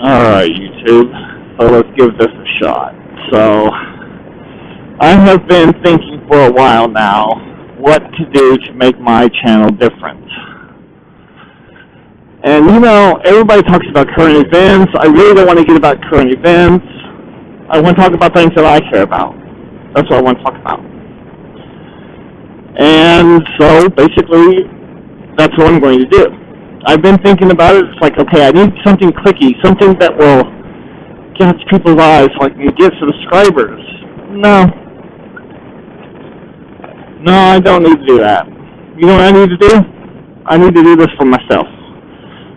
Alright, YouTube. So let's give this a shot. So, I have been thinking for a while now what to do to make my channel different. And you know, everybody talks about current events. I really don't want to get about current events. I want to talk about things that I care about. That's what I want to talk about. And so, basically, that's what I'm going to do. I've been thinking about it. It's like, okay, I need something clicky, something that will catch people's eyes so I can get subscribers. No, I don't need to do that. You know what I need to do? I need to do this for myself.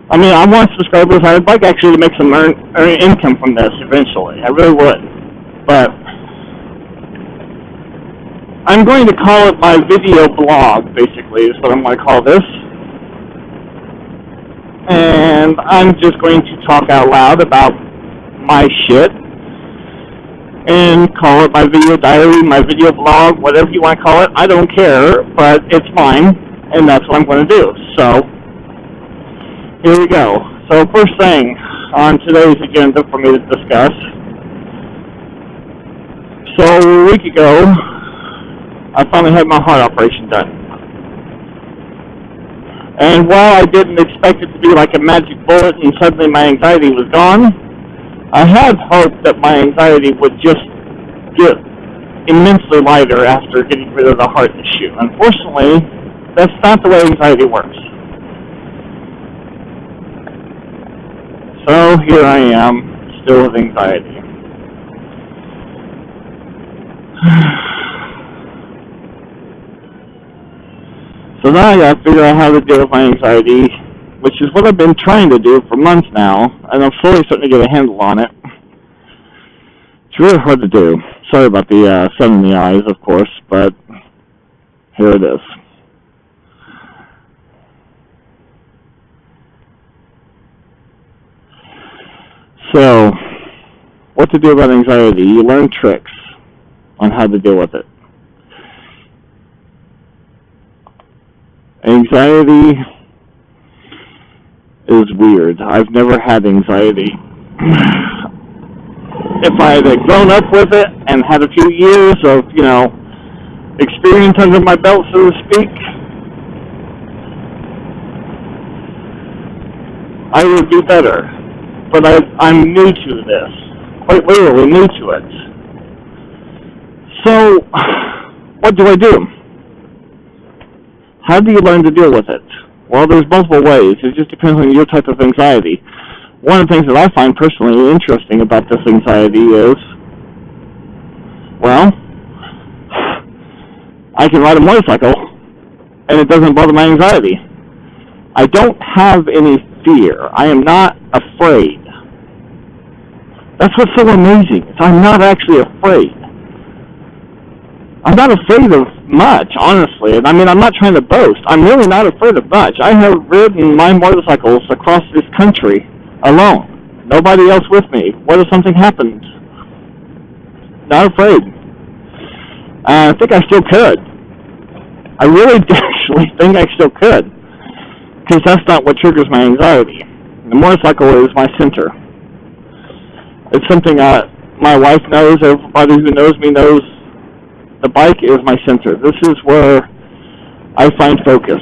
I mean, I want subscribers. I'd like actually to make some earn income from this eventually. I really would. But I'm going to call it my video blog, basically, is what I'm going to call this. And I'm just going to talk out loud about my shit and call it my video diary, my video blog, whatever you want to call it. I don't care, but it's mine, and that's what I'm going to do. So, here we go. So, first thing on today's agenda for me to discuss. So, a week ago, I finally had my heart operation done. And while I didn't expect it to be like a magic bullet and suddenly my anxiety was gone, I had hoped that my anxiety would just get immensely lighter after getting rid of the heart issue. Unfortunately, that's not the way anxiety works. So here I am, still with anxiety. So now I gotta figure out how to deal with my anxiety, which is what I've been trying to do for months now, and I'm slowly starting to get a handle on it. It's really hard to do. Sorry about the sun in the eyes, of course, but here it is. So, what to do about anxiety? You learn tricks on how to deal with it. Anxiety is weird. I've never had anxiety. If I had grown up with it and had a few years of, you know, experience under my belt, so to speak, I would be better. But I'm new to this. Quite literally new to it. So, what do I do? How do you learn to deal with it? Well, there's multiple ways. It just depends on your type of anxiety. One of the things that I find personally interesting about this anxiety is, well, I can ride a motorcycle, and it doesn't bother my anxiety. I don't have any fear. I am not afraid. That's what's so amazing. I'm not actually afraid. I'm not afraid of much, honestly. And I mean, I'm not trying to boast. I'm really not afraid of much. I have ridden my motorcycles across this country alone. Nobody else with me. What if something happens? Not afraid. I think I still could. I really actually think I still could. Because that's not what triggers my anxiety. The motorcycle is my center. It's something my wife knows, everybody who knows me knows. The bike is my center. This is where I find focus.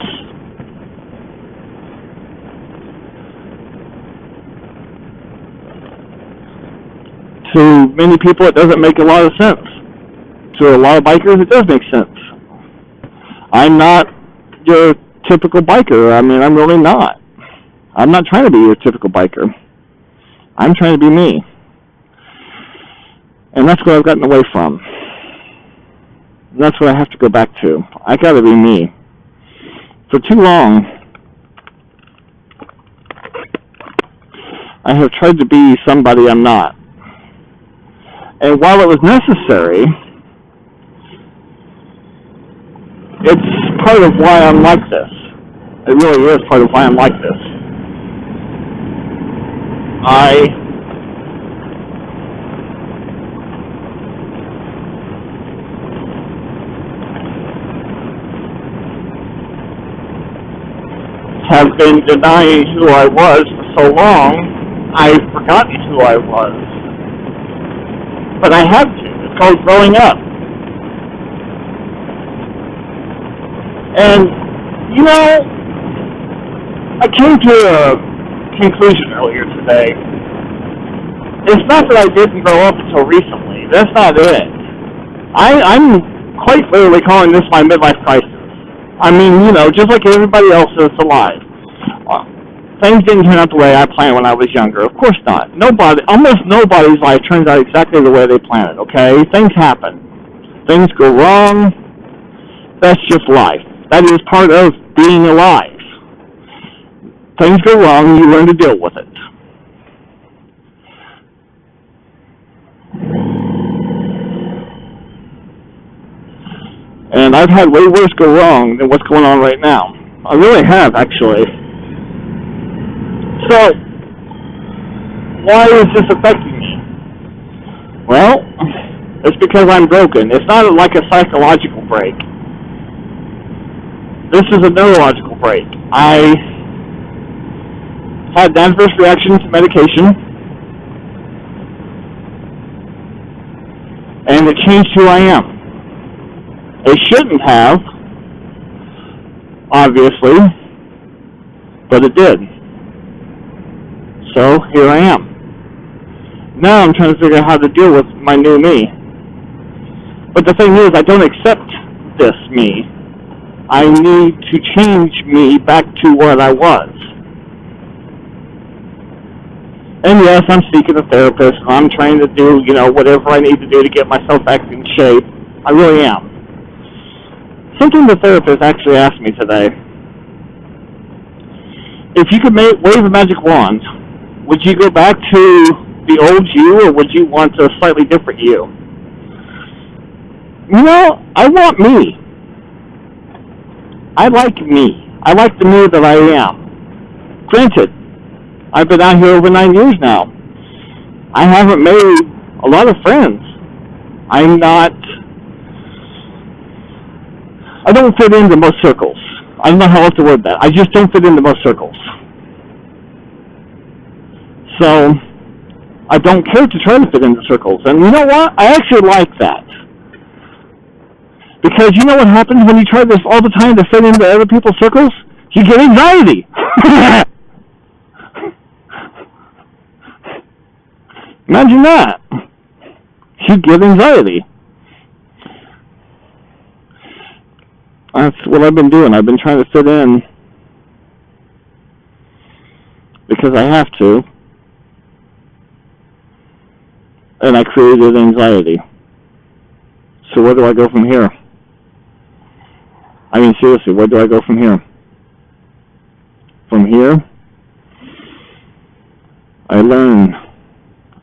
To many people, it doesn't make a lot of sense. To a lot of bikers, it does make sense. I'm not your typical biker. I mean, I'm really not. I'm not trying to be your typical biker. I'm trying to be me. And that's what I've gotten away from. And that's what I have to go back to. I gotta be me. For too long, I have tried to be somebody I'm not. And while it was necessary, it's part of why I'm like this. It really is part of why I'm like this. I have been denying who I was for so long I've forgotten who I was. But I have to. It's called growing up. And, you know, I came to a conclusion earlier today. It's not that I didn't grow up until recently. That's not it. I'm quite literally calling this my midlife crisis. I mean, you know, just like everybody else that's alive. Things didn't turn out the way I planned when I was younger. Of course not. Almost nobody's life turns out exactly the way they planned it, okay? Things happen. Things go wrong. That's just life. That is part of being alive. Things go wrong, you learn to deal with it. And I've had way worse go wrong than what's going on right now. I really have, actually. So, why is this affecting me? Well, it's because I'm broken. It's not like a psychological break. This is a neurological break. I had an adverse reaction to medication, and it changed who I am. It shouldn't have, obviously, but it did. So, here I am. Now I'm trying to figure out how to deal with my new me. But the thing is, I don't accept this me. I need to change me back to what I was. And yes, I'm seeking a therapist, and I'm trying to do, you know, whatever I need to do to get myself back in shape. I really am. Something the therapist actually asked me today. If you could wave a magic wand, would you go back to the old you, or would you want a slightly different you? You know, I want me. I like me. I like the me that I am. Granted, I've been out here over 9 years now. I haven't made a lot of friends. I don't fit into most circles. I don't know how else to word that. I just don't fit into most circles. So, I don't care to try to fit into circles. And you know what? I actually like that. Because you know what happens when you try this all the time to fit into other people's circles? You get anxiety. Imagine that. You get anxiety. That's what I've been doing. I've been trying to fit in because I have to. And I created anxiety. So where do I go from here? I mean, seriously, where do I go from here? From here, I learn,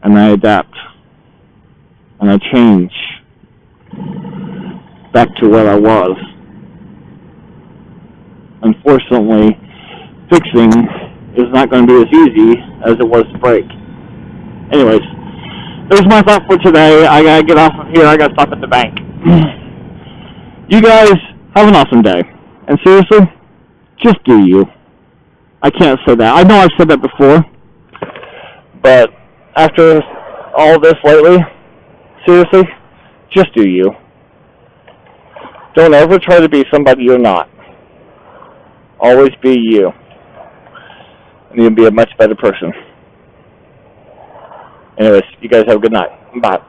and I adapt, and I change back to what I was. Unfortunately, fixing is not going to be as easy as it was to break. Anyways, there's my thought for today. I gotta get off of here. I gotta stop at the bank. You guys have an awesome day. And seriously, just do you. I can't say that. I know I've said that before. But after all this lately, seriously, just do you. Don't ever try to be somebody you're not. Always be you. And you'll be a much better person. Anyways, you guys have a good night. Bye.